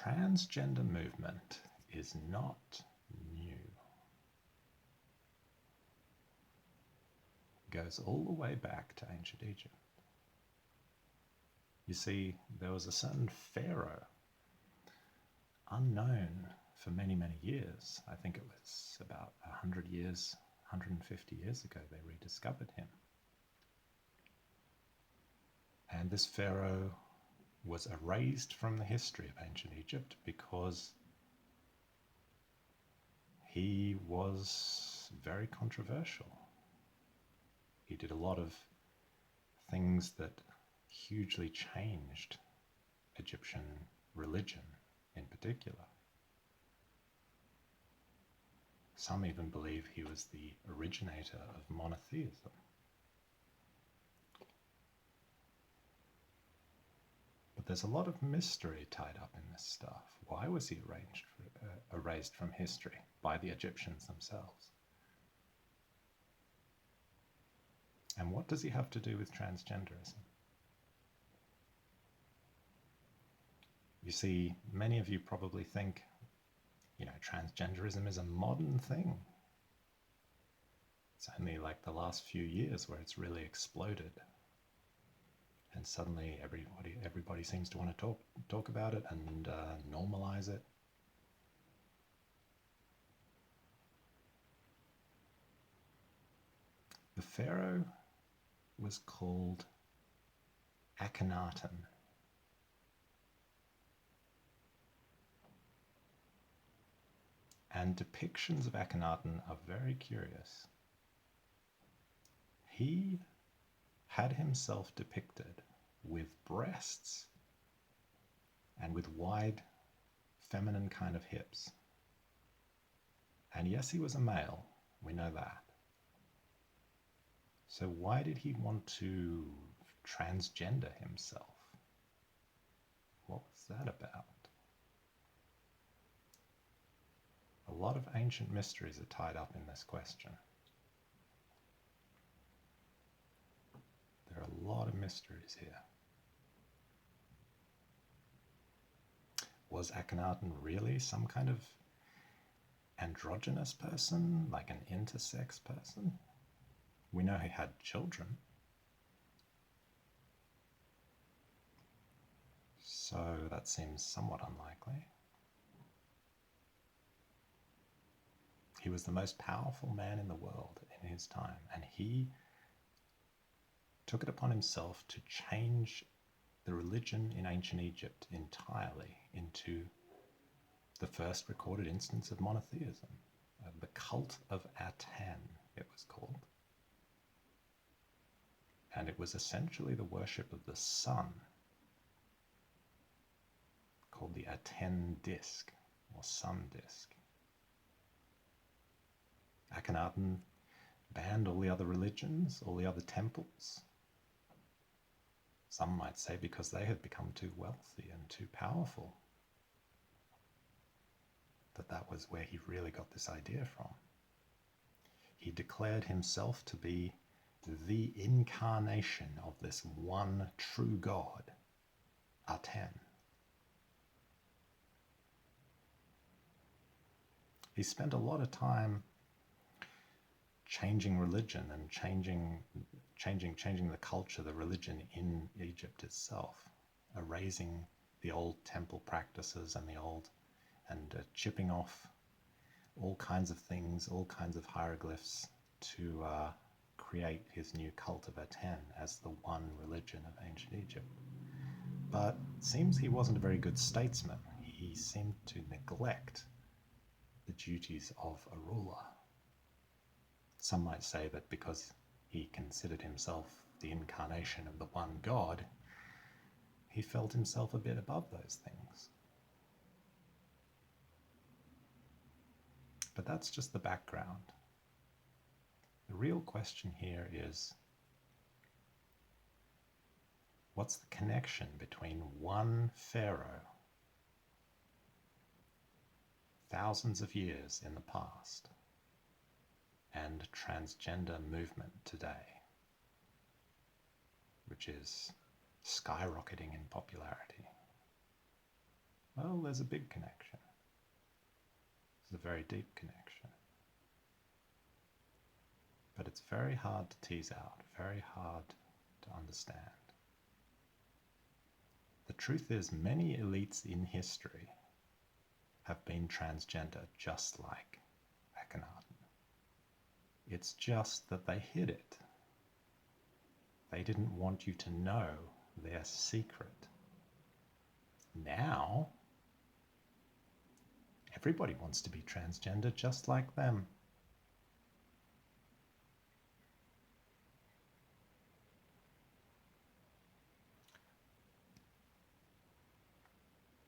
transgender movement is not new. It goes all the way back to ancient Egypt. You see, there was a certain pharaoh, unknown for many, many years. I think it was about 100 years, 150 years ago, they rediscovered him. And this pharaoh was erased from the history of ancient Egypt because he was very controversial. He did a lot of things that hugely changed Egyptian religion in particular. Some even believe he was the originator of monotheism. But there's a lot of mystery tied up in this stuff. Why was he erased from history by the Egyptians themselves? And what does he have to do with transgenderism? You see, many of you probably think, transgenderism is a modern thing. It's only like the last few years where it's really exploded. And suddenly everybody seems to want to talk about it and normalize it. The pharaoh was called Akhenaten. And depictions of Akhenaten are very curious. He had himself depicted with breasts and with wide feminine kind of hips. And yes, he was a male, we know that. So why did he want to transgender himself? What was that about? A lot of ancient mysteries are tied up in this question. There are a lot of mysteries here. Was Akhenaten really some kind of androgynous person, like an intersex person? We know he had children. So that seems somewhat unlikely. He was the most powerful man in the world in his time, and he took it upon himself to change the religion in ancient Egypt entirely into the first recorded instance of monotheism. The cult of Aten, it was called. And it was essentially the worship of the sun, called the Aten disk, or sun disk. Akhenaten banned all the other religions, all the other temples. Some might say because they had become too wealthy and too powerful. That was where he really got this idea from. He declared himself to be the incarnation of this one true God, Aten. He spent a lot of time changing religion and changing the culture, the religion in Egypt itself, erasing the old temple practices and chipping off all kinds of things, all kinds of hieroglyphs to create his new cult of Aten as the one religion of ancient Egypt. But it seems he wasn't a very good statesman. He seemed to neglect the duties of a ruler. Some might say that because he considered himself the incarnation of the one God, he felt himself a bit above those things. But that's just the background. The real question here is, what's the connection between one pharaoh, thousands of years in the past, and transgender movement today, which is skyrocketing in popularity? Well, Well, there's a big connection. There's a very deep connection. But it's very hard to tease out, very hard to understand. The truth is, many elites in history have been transgender, just like Akhenaten. It's just that they hid it. They didn't want you to know their secret. Now, everybody wants to be transgender just like them.